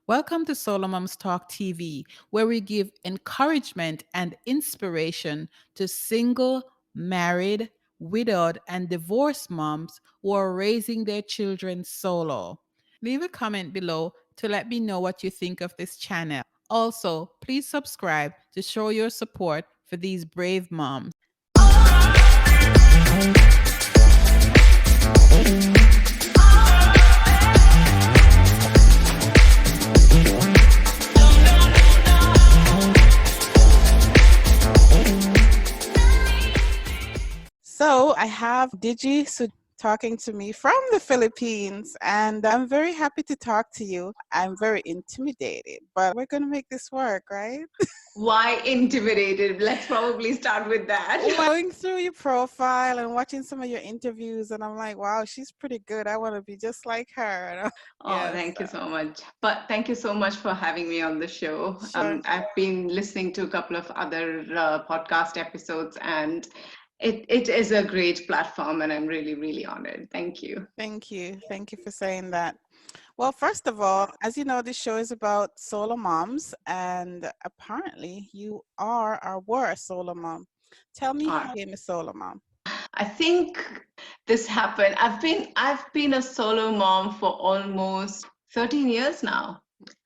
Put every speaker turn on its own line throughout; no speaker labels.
Welcome to Solo Moms Talk TV, where we give encouragement and inspiration to single, married, widowed, and divorced moms who are raising their children solo. Leave a comment below to let me know what you think of this channel. Also, please subscribe to show your support for these brave moms. So I have Digi talking to me from the Philippines, and I'm very happy to talk to you. I'm very intimidated, but we're going to make this work, right?
Why intimidated? Let's probably start with that.
Going through your profile and watching some of your interviews, and I'm like, wow, she's pretty good. I want to be just like her.
Oh,
Yes.
thank you so much. But thank you so much for having me on the show.
Sure.
I've been listening to a couple of other podcast episodes, and it is a great platform, and I'm really, really honored. Thank you.
Thank you. Thank you for saying that. Well, first of all, as you know, this show is about solo moms, and apparently you are or were a solo mom. Tell me how you became a solo mom.
I think this happened. I've been a solo mom for almost 13 years now.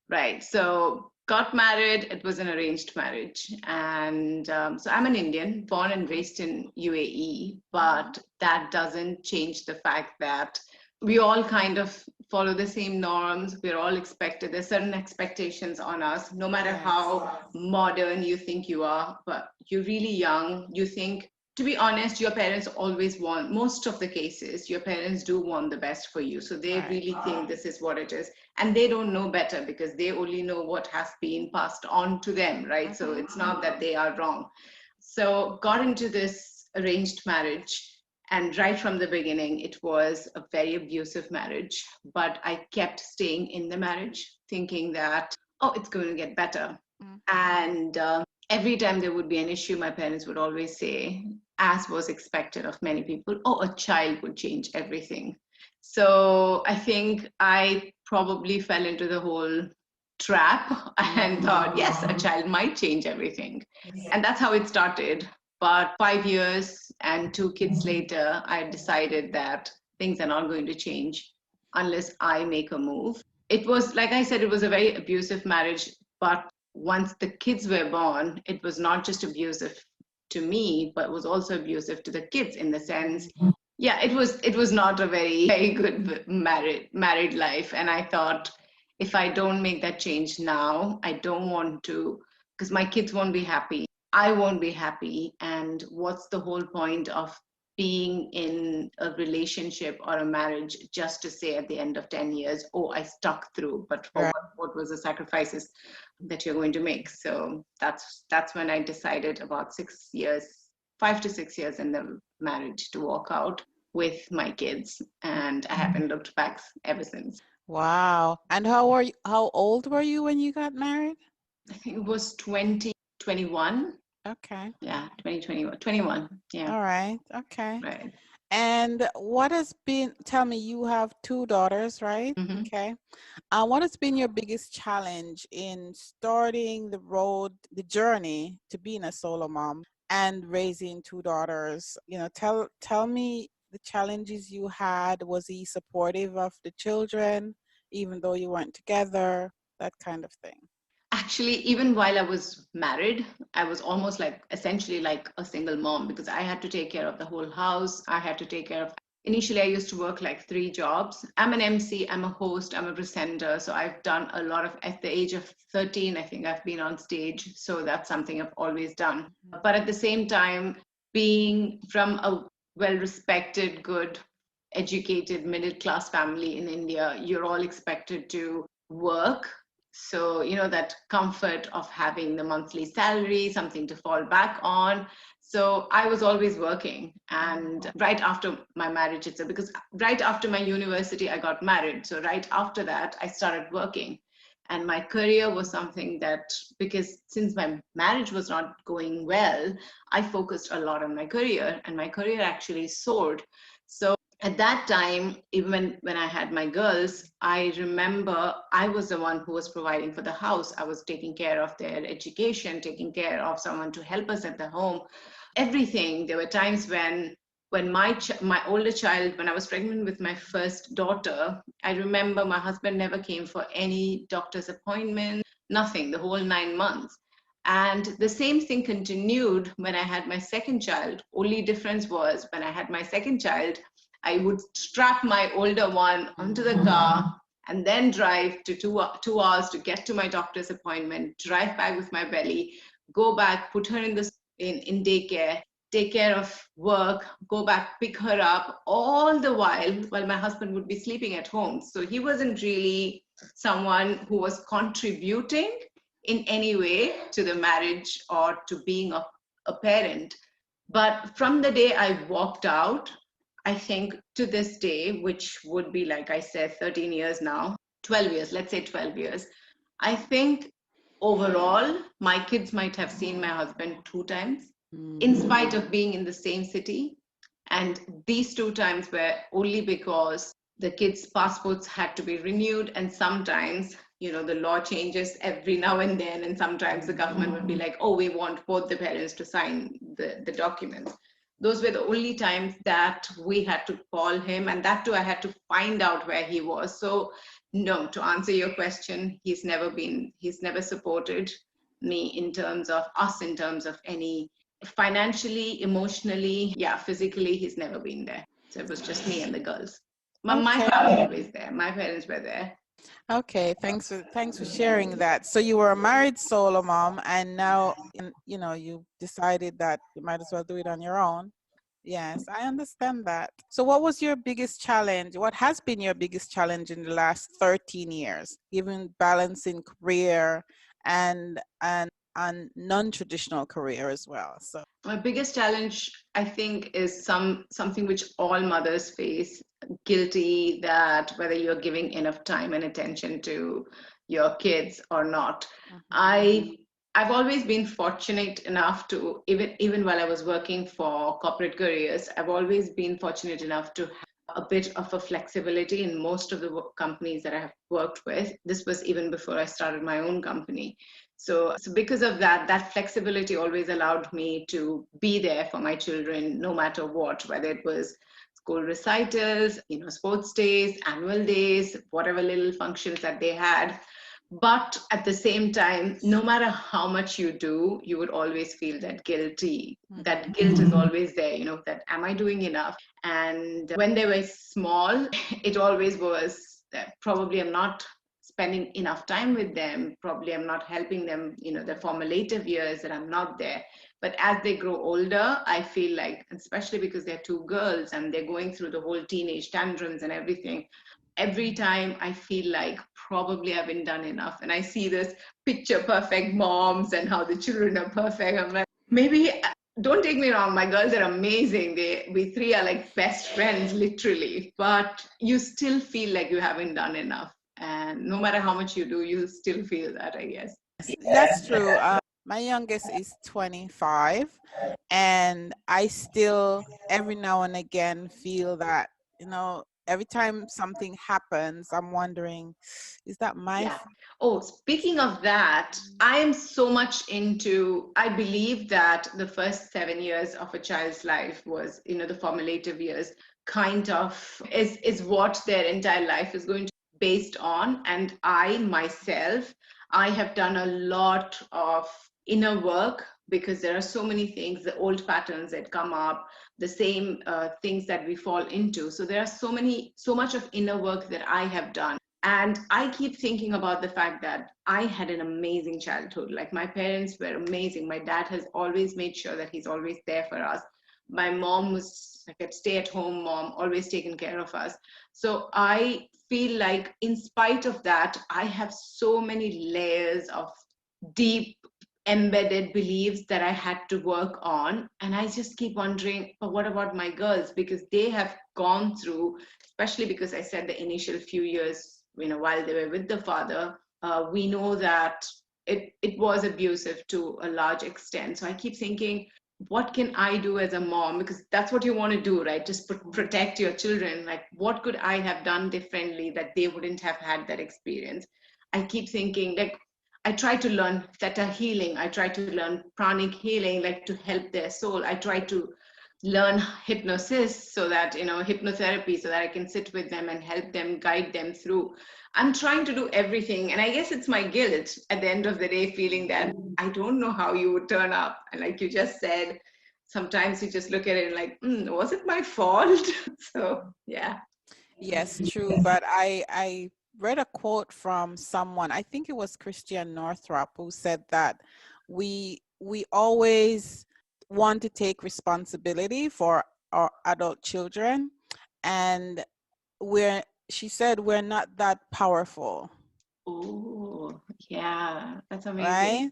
Right. So got married. It was an arranged marriage, and so I'm an Indian, born and raised in UAE. But that doesn't change the fact that we all kind of follow the same norms. We're all expected. There's certain expectations on us, no matter how modern you think you are. But you're really young. You think, to be honest, your parents always want, most of the cases, your parents do want the best for you. So they really think this is what it is. And they don't know better because they only know what has been passed on to them, right? So it's not that they are wrong. So got into this arranged marriage. And right from the beginning, it was a very abusive marriage. But I kept staying in the marriage, thinking that, oh, it's going to get better. And every time there would be an issue, my parents would always say, as was expected of many people, oh, a child would change everything. So I think I probably fell into the whole trap and thought, yes, a child might change everything. And that's how it started. But 5 years and 2 kids later, I decided that things are not going to change unless I make a move. It was, like I said, it was a very abusive marriage. But once the kids were born, it was not just abusive to me, but was also abusive to the kids in the sense, yeah, it was not a very good married life. And I thought, if I don't make that change now, I don't want to, because my kids won't be happy. I won't be happy. And what's the whole point of being in a relationship or a marriage just to say at the end of 10 years, oh, I stuck through, but for what was the sacrifices that you're going to make? So that's when I decided about 6 years, 5 to 6 years in the marriage to walk out with my kids, and I haven't looked back ever since.
Wow. And how old were you when you got married?
I think it was 2021.
Okay.
Yeah, 2021. 21. Yeah.
All right. Okay.
Right.
And what has been, tell me, you have 2 daughters, right?
Mm-hmm.
Okay. What has been your biggest challenge in starting the journey to being a solo mom and raising 2 daughters? Tell me the challenges you had. Was he supportive of the children, even though you weren't together? That kind of thing.
Actually, even while I was married, I was almost like essentially like a single mom because I had to take care of the whole house. I had to take care of. Initially, I used to work like 3 jobs. I'm an MC, I'm a host, I'm a presenter. So I've done a lot of, at the age of 13, I think I've been on stage. So that's something I've always done. But at the same time, being from a well respected, good, educated, middle class family in India, you're all expected to work. So, that comfort of having the monthly salary, something to fall back on. So I was always working. And right after my marriage, because right after my university, I got married. So right after that, I started working. And my career was something that, because since my marriage was not going well, I focused a lot on my career, and my career actually soared. So At that time, even when I had my girls, I remember I was the one who was providing for the house. I was taking care of their education, taking care of someone to help us at the home, everything. There were times when my older child, when I was pregnant with my first daughter, I remember my husband never came for any doctor's appointment, nothing, the whole 9 months. And the same thing continued when I had my second child. Only difference was when I had my second child, I would strap my older one onto the car and then drive to 2 hours to get to my doctor's appointment, drive back with my belly, go back, put her in daycare, take care of work, go back, pick her up, all the while my husband would be sleeping at home. So he wasn't really someone who was contributing in any way to the marriage or to being a parent. But from the day I walked out, I think to this day, which would be, like I said, 13 years now, 12 years, let's say 12 years, I think overall, my kids might have seen my husband 2 times, in spite of being in the same city. And these 2 times were only because the kids' passports had to be renewed. And sometimes, the law changes every now and then. And sometimes the government would be like, oh, we want both the parents to sign the documents. Those were the only times that we had to call him. And that too, I had to find out where he was. So, no, to answer your question, he's never supported me in terms of us, in terms of any financially, emotionally, yeah, physically, he's never been there. So it was just me and the girls. My
Okay.
family was always there. My parents were there.
Okay, thanks for sharing that. So you were a married solo mom, and now you decided that you might as well do it on your own. Yes, I understand that. So what was your biggest challenge? What has been your biggest challenge in the last 13 years, given balancing career and non-traditional career as well? So
My biggest challenge, I think, is something which all mothers face, guilty that whether you're giving enough time and attention to your kids or not. I I've always been fortunate enough to, even while I was working for corporate careers, I've always been fortunate enough to have a bit of a flexibility in most of the companies that I have worked with. This was even before I started my own company. So because of that, that flexibility always allowed me to be there for my children no matter what, whether it was school recitals, sports days, annual days, whatever little functions that they had. But at the same time, no matter how much you do, you would always feel that guilty. That guilt is always there, that am I doing enough? And when they were small, it always was that probably I'm not spending enough time with them. Probably I'm not helping them, the formative years, that I'm not there. But as they grow older, I feel like, especially because they're two girls and they're going through the whole teenage tantrums and everything, every time I feel like probably I haven't done enough. And I see this picture perfect moms and how the children are perfect. I'm like, maybe, don't take me wrong, my girls are amazing. We three are like best friends, literally. But you still feel like you haven't done enough. And no matter how much you do, you still feel that, I guess.
that's true. My youngest is 25, and I still every now and again feel that, every time something happens, I'm wondering, is that my
Yeah. Oh, speaking of that, I am so much I believe that the first 7 years of a child's life was, the formative years, kind of is what their entire life is going to be based on. And I have done a lot of inner work because there are so many things, the old patterns that come up, the same things that we fall into. So there are so much of inner work that I have done. And I keep thinking about the fact that I had an amazing childhood. Like, my parents were amazing. My dad has always made sure that he's always there for us. My mom was like a stay-at-home mom, always taken care of us. So I feel like, in spite of that, I have so many layers of deep embedded beliefs that I had to work on. And I just keep wondering, but what about my girls? Because they have gone through, especially because I said the initial few years, while they were with the father, we know that it was abusive to a large extent. So I keep thinking, what can I do as a mom? Because that's what you want to do, right? Just protect your children. Like, what could I have done differently that they wouldn't have had that experience? I keep thinking, like, I try to learn theta healing. I try to learn pranic healing, like to help their soul. I try to learn hypnosis, so that, hypnotherapy, so that I can sit with them and help them, guide them through. I'm trying to do everything. And I guess it's my guilt at the end of the day, feeling that I don't know how you would turn up. And like you just said, sometimes you just look at it like, was it my fault? So, yeah.
Yes, true. But I read a quote from someone, I think it was Christian Northrup, who said that we always want to take responsibility for our adult children, and she said we're not that powerful,
Oh, yeah. That's amazing.
right?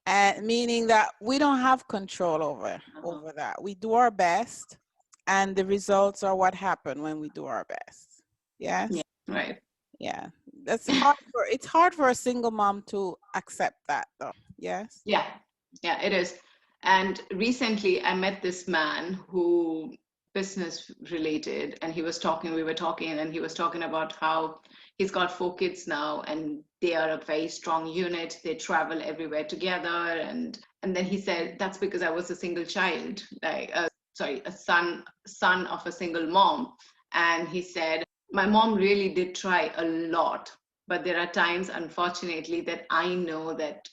And meaning that we don't have control
Uh-huh.
over that. We do our best, and the results are what happen when we do our best.
Yeah,
Yes.
right.
Yeah, it's hard for a single mom to accept that, though. Yes.
Yeah, yeah, it is. And recently I met this man who business related, and we were talking, and he was talking about how he's got 4 kids now, and they are a very strong unit. They travel everywhere together. And then he said, that's because I was a single child, like sorry, a son of a single mom. And he said, my mom really did try a lot, but there are times, unfortunately, that I know that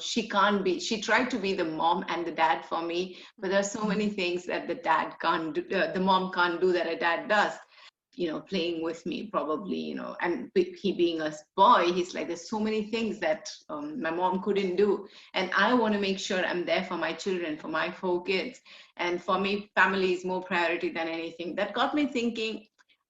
she tried to be the mom and the dad for me, but there's so many things that the dad can't do, the mom can't do, that a dad does. Playing with me, probably, and he being a boy, he's like, there's so many things that my mom couldn't do, and I want to make sure I'm there for my children, for my 4 kids. And for me, family is more priority than anything. That got me thinking,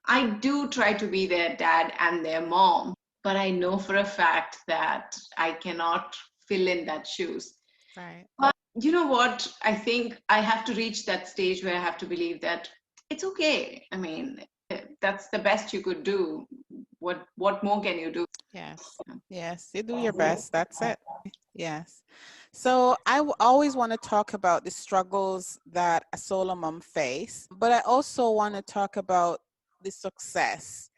I do try to be their dad and their mom, but I know for a fact that I cannot fill in that shoes.
Right.
But you know what? I think I have to reach that stage where I have to believe that it's okay. I mean, that's the best you could do. What more can you do?
Yes. Yes. You do your best. That's it. Yes. So always want to talk about the struggles that a solo mom face, but I also want to talk about the success.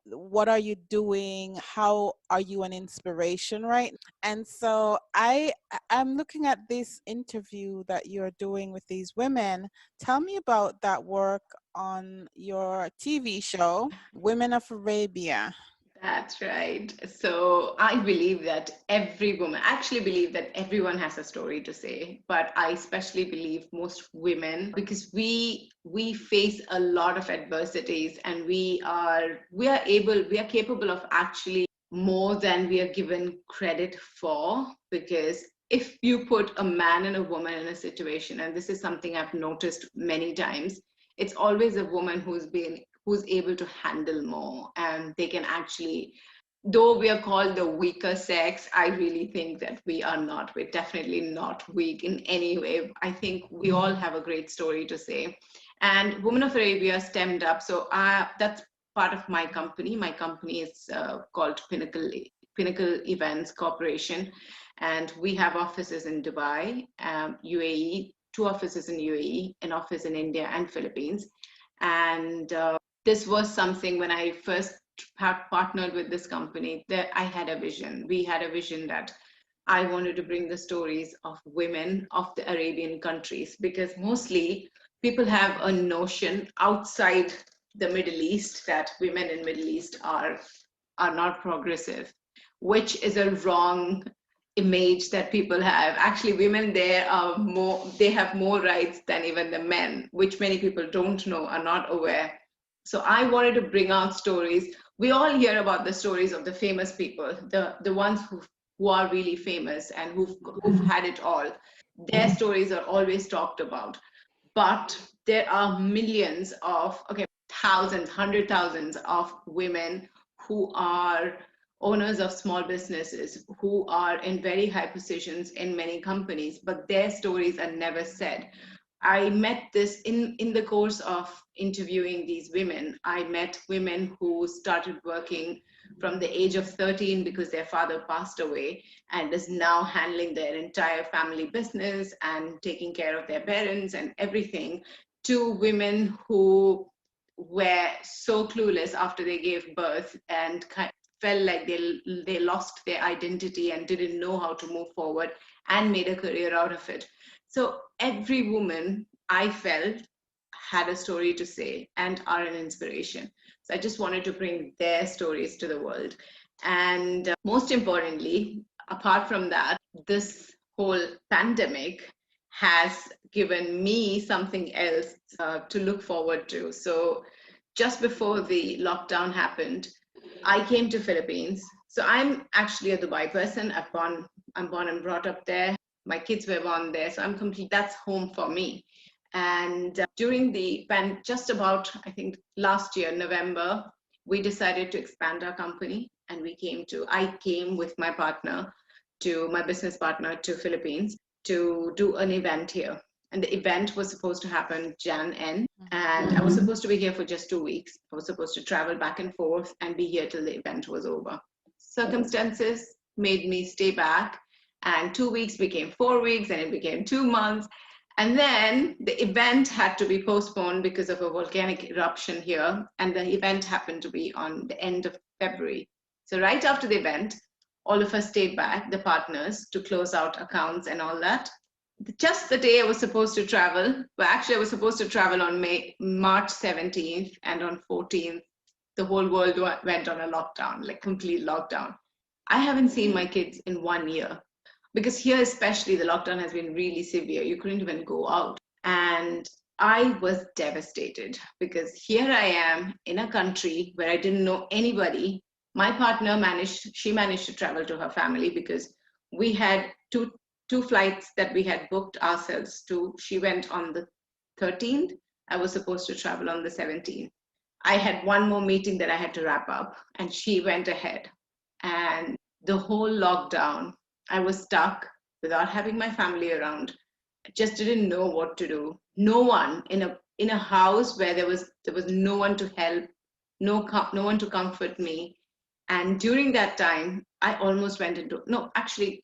What are you doing? How are you an inspiration, right? And so I'm looking at this interview that you're doing with these women. Tell me about that work on your TV show, Women of Arabia.
That's right. So I believe that every woman, I actually believe that everyone has a story to say, but I especially believe most women, because we face a lot of adversities, and we are capable of actually more than we are given credit for. Because if you put a man and a woman in a situation, and this is something I've noticed many times, it's always a woman who's able to handle more, and they can actually, though we are called the weaker sex, I really think that we are not. We're definitely not weak in any way. I think we all have a great story to say. And Women of Arabia stemmed up. So that's part of my company. My company is called Pinnacle Events Corporation, and we have offices in Dubai, UAE, 2 offices in UAE, an office in India and Philippines. And this was something, when I first partnered with this company, that I had a vision. We had a vision that I wanted to bring the stories of women of the Arabian countries, because mostly people have a notion outside the Middle East that women in Middle East are not progressive, which is a wrong image that people have. Actually, women there they have more rights than even the men, which many people don't know, are not aware. So I wanted to bring out stories. We all hear about the stories of the famous people, the ones who are really famous and who've had it all. Their stories are always talked about. But there are millions of, okay, thousands, hundred thousands of women who are owners of small businesses, who are in very high positions in many companies, but their stories are never said. I met this in the course of interviewing these women. I met women who started working from the age of 13 because their father passed away, and is now handling their entire family business and taking care of their parents and everything, to women who were so clueless after they gave birth and felt like they lost their identity and didn't know how to move forward, and made a career out of it. So every woman, I felt, had a story to say and are an inspiration. So I just wanted to bring their stories to the world. And most importantly, apart from that, this whole pandemic has given me something else to look forward to. So just before the lockdown happened, I came to Philippines. So I'm actually a Dubai person. I'm born and brought up there. My kids were born there, so I'm complete. That's home for me. And during the just about, I think, last year, November, we decided to expand our company, and I came with my partner, my business partner, to Philippines to do an event here. And the event was supposed to happen Jan end, and I was supposed to be here for just 2 weeks. I was supposed to travel back and forth and be here till the event was over. Circumstances made me stay back, and 2 weeks became 4 weeks, and it became 2 months. And then the event had to be postponed because of a volcanic eruption here, and the event happened to be on the end of February. So right after the event, all of us stayed back, the partners, to close out accounts and all that. Just the day I was supposed to travel, but actually I was supposed to travel on March 17th, and on 14th, the whole world went on a lockdown, like complete lockdown. I haven't seen my kids in 1 year, because here especially the lockdown has been really severe. You couldn't even go out. And I was devastated, because here I am in a country where I didn't know anybody. My partner managed to travel to her family, because we had two flights that we had booked ourselves to. She went on the 13th. I was supposed to travel on the 17th. I had one more meeting that I had to wrap up, and she went ahead. And the whole lockdown, I was stuck without having my family around. I just didn't know what to do. No one in a house where there was no one to help, no one to comfort me. And during that time, I almost went into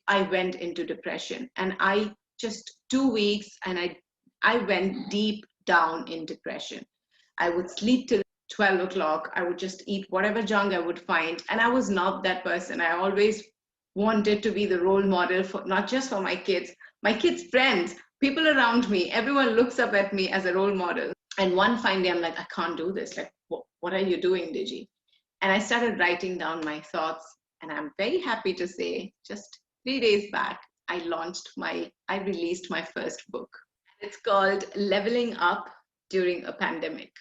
I went into depression. And I just 2 weeks, and I went deep down in depression. I would sleep till 12 o'clock. I would just eat whatever junk I would find. And I was not that person. I always wanted to be the role model for not just for my kids' friends, people around me. Everyone looks up at me as a role model. And one fine day, I'm like, I can't do this. Like, what are you doing, Digi? And I started writing down my thoughts. And I'm very happy to say, just 3 days back, I released my first book. It's called Leveling Up During a Pandemic.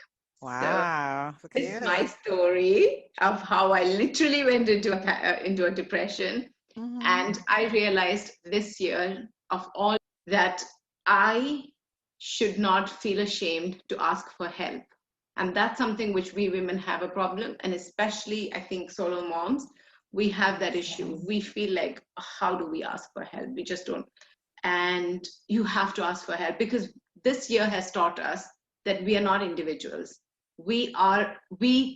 Wow.
So it's my story of how I literally went into a depression. Mm-hmm. And I realized this year of all that I should not feel ashamed to ask for help. And that's something which we women have a problem. And especially, I think, solo moms, we have that issue. We feel like, how do we ask for help? We just don't. And you have to ask for help, because this year has taught us that we are not individuals. We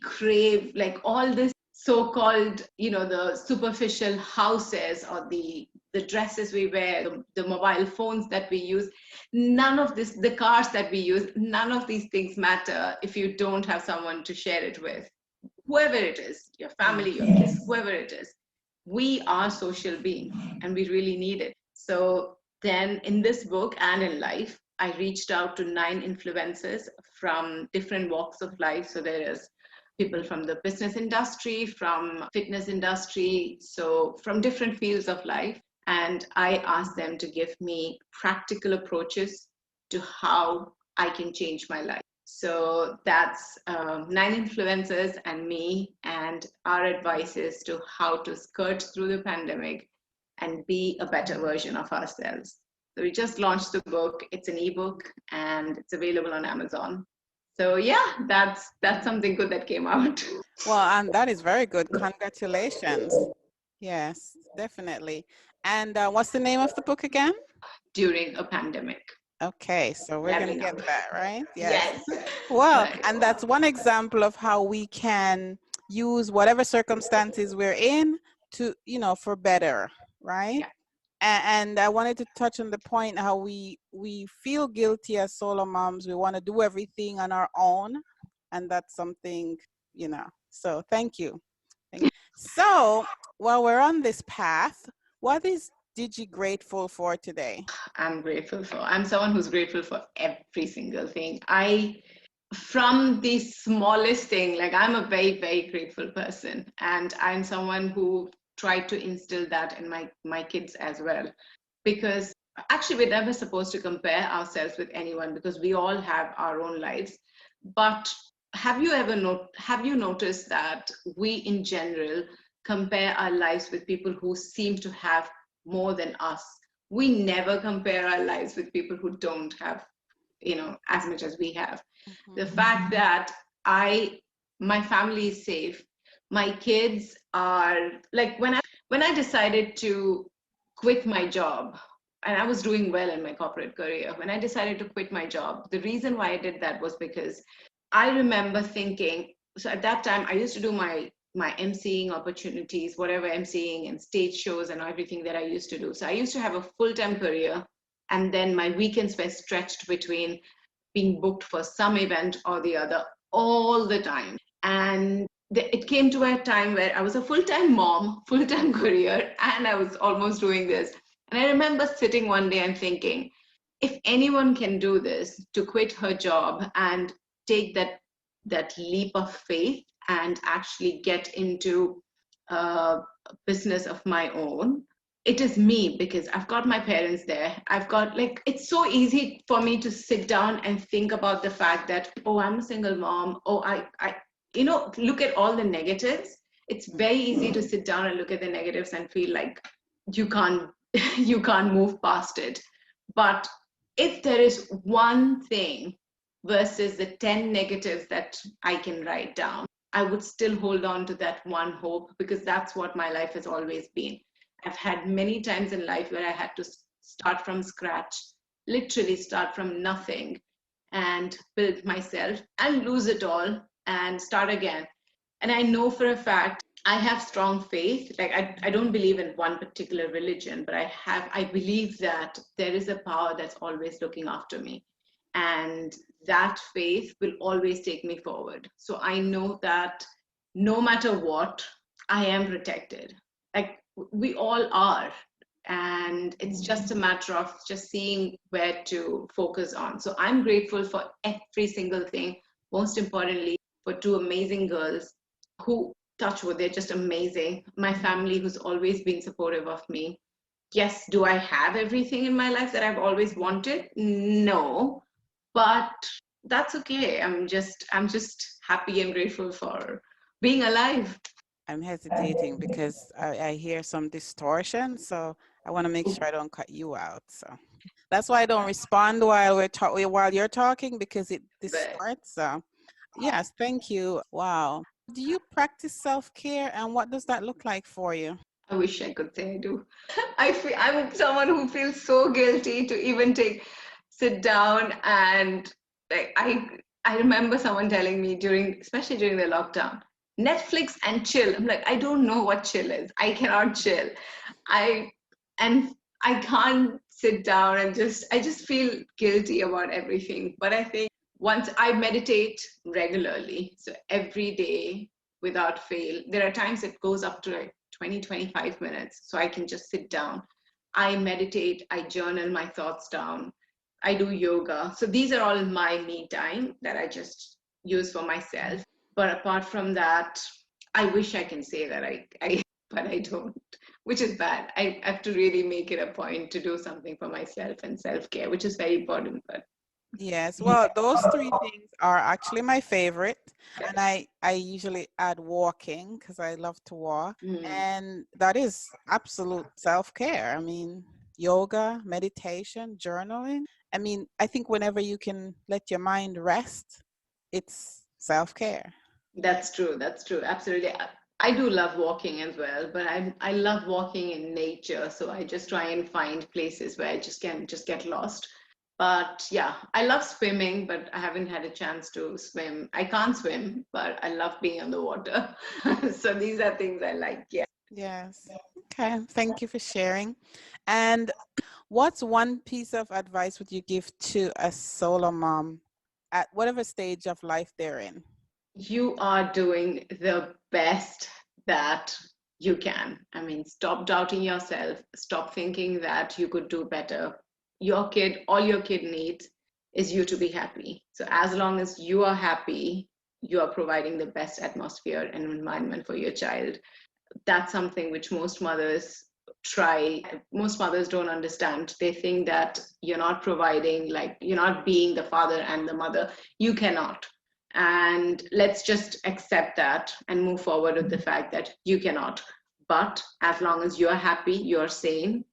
crave like all this so-called, the superficial houses, or the dresses we wear, the mobile phones that we use. None of this, the cars that we use, none of these things matter if you don't have someone to share it with. Whoever it is, your family, your kids, whoever it is. We are social beings, and we really need it. So then in this book and in life, I reached out to 9 influencers from different walks of life. So there is people from the business industry, from fitness industry, so from different fields of life. And I asked them to give me practical approaches to how I can change my life. So that's 9 influencers and me, and our advices to how to skirt through the pandemic and be a better version of ourselves. So we just launched the book. It's an ebook, and it's available on Amazon. So yeah, that's something good that came out.
Well, and that is very good. Congratulations. Yes, definitely. And what's the name of the book again?
During a Pandemic.
Okay, so we're going to get that, right?
Yes.
Well, and that's one example of how we can
use whatever circumstances we're in to, for better, right?
Yeah.
And I wanted to touch on the point how we feel guilty as solo moms. We want to do everything on our own, and that's something, So thank you. So while we're on this path, what is Digi grateful for today?
I'm someone who's grateful for every single thing. From the smallest thing, like I'm a very, very grateful person. And I'm someone who tried to instill that in my kids as well. Because actually, we're never supposed to compare ourselves with anyone because we all have our own lives. But have you noticed that we in general compare our lives with people who seem to have more than us? We never compare our lives with people who don't have, as much as we have. The
Mhm.
fact that my family is safe, my kids are like, when I decided to quit my job, and I was doing well in my corporate career, when I decided to quit my job, the reason why I did that was because I remember thinking, so at that time I used to do my emceeing opportunities, whatever emceeing and stage shows and everything that I used to do. So I used to have a full-time career, and then my weekends were stretched between being booked for some event or the other all the time. And it came to a time where I was a full-time mom, full-time career, and I was almost doing this. And I remember sitting one day and thinking, if anyone can do this, to quit her job and take that leap of faith and actually get into a business of my own, it is me, because I've got my parents there. I've got, like, it's so easy for me to sit down and think about the fact that, oh, I'm a single mom. Oh, I look at all the negatives. It's very easy to sit down and look at the negatives and feel like you can't you can't move past it. But if there is one thing versus the 10 negatives that I can write down, I would still hold on to that one hope, because that's what my life has always been. I've had many times in life where I had to start from scratch, literally start from nothing, and build myself and lose it all and start again. And I know for a fact I have strong faith. Like, I don't believe in one particular religion, but I believe that there is a power that's always looking after me. And that faith will always take me forward. So I know that no matter what, I am protected. Like, we all are. And it's just a matter of just seeing where to focus on. So I'm grateful for every single thing. Most importantly, for two amazing girls who, touch wood, they're just amazing. My family, who's always been supportive of me. Yes, do I have everything in my life that I've always wanted? No, but that's okay. I'm just happy and grateful for being alive.
I'm hesitating because I hear some distortion, so I want to make sure I don't cut you out. So that's why I don't respond while while you're talking, because it
But
distorts. So yes, thank you. Wow. Do you practice self-care, and what does that look like for you?
I wish I could say I do. I'm someone who feels so guilty to even sit down and, like, I remember someone telling me especially during the lockdown, Netflix and chill. I'm like, I don't know what chill is. I cannot chill. I and I can't sit down and I just feel guilty about everything. But I think once I meditate regularly, so every day without fail, there are times it goes up to like 20-25 minutes, so I can just sit down. I meditate, I journal my thoughts down, I do yoga. So these are all my me time that I just use for myself. But apart from that, I wish I can say that I but I don't, which is bad. I have to really make it a point to do something for myself and self-care, which is very important. But
Yes, well, those three things are actually my favorite, and I usually add walking because I love to walk,
mm,
and that is absolute self-care. I mean, yoga, meditation, journaling. I mean, I think whenever you can let your mind rest, it's self-care.
that's true. That's true. Absolutely. I do love walking as well, but I love walking in nature. So I just try and find places where I just can just get lost. But yeah, I love swimming, but I haven't had a chance to swim. I can't swim, but I love being on the water. So these are things I like. Yeah.
Yes. Okay. Thank you for sharing. And what's one piece of advice would you give to a solo mom at whatever stage of life they're in?
You are doing the best that you can. I mean, stop doubting yourself. Stop thinking that you could do better. Your kid, all your kid needs is you to be happy. So as long as you are happy, you are providing the best atmosphere and environment for your child. That's something which most mothers don't understand. They think that you're not providing, like you're not being the father and the mother. You cannot. And let's just accept that and move forward with the fact that you cannot. But as long as you're happy, you're sane,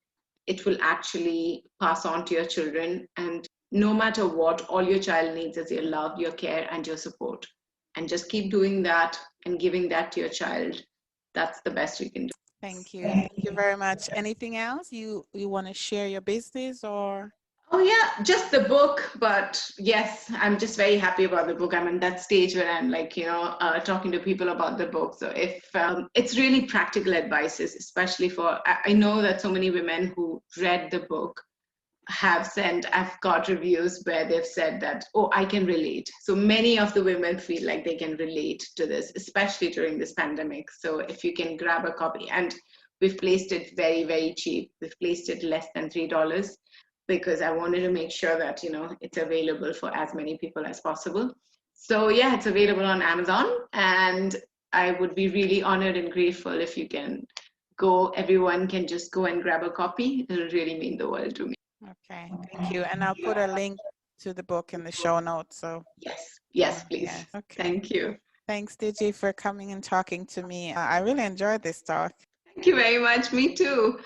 it will actually pass on to your children. And no matter what, all your child needs is your love, your care, and your support. And just keep doing that and giving that to your child. That's the best you can do.
Thank you. Thank you very much. Anything else you want to share your business or?
Oh yeah, just the book. But yes, I'm just very happy about the book. I'm in that stage where I'm like, talking to people about the book. So if it's really practical advices, especially for, I know that so many women who read the book I've got reviews where they've said that, oh, I can relate. So many of the women feel like they can relate to this, especially during this pandemic. So if you can grab a copy, and we've placed it very, very cheap. We've placed it less than $3 because I wanted to make sure that, it's available for as many people as possible. So yeah, it's available on Amazon, and I would be really honored and grateful if you can everyone can just go and grab a copy. It'll really mean the world to me.
Okay, thank you. And I'll put a link to the book in the show notes. So
yes, please.
yes. Okay.
Thank you.
Thanks, Digi, for coming and talking to me. I really enjoyed this talk.
Thank you very much. Me too.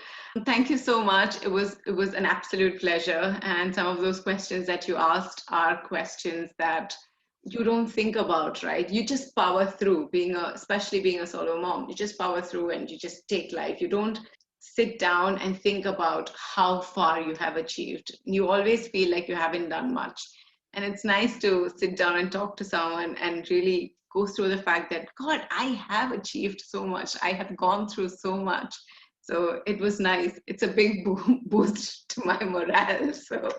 Thank you so much. It was an absolute pleasure. And some of those questions that you asked are questions that you don't think about, right? You just power through, especially being a solo mom. You just power through and you just take life. You don't sit down and think about how far you have achieved. You always feel like you haven't done much. And it's nice to sit down and talk to someone and really go through the fact that, God, I have achieved so much. I have gone through so much. So it was nice. It's a big boost to my morale. So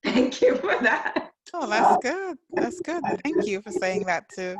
thank you for that.
Oh, that's good. That's good. Thank you for saying that too.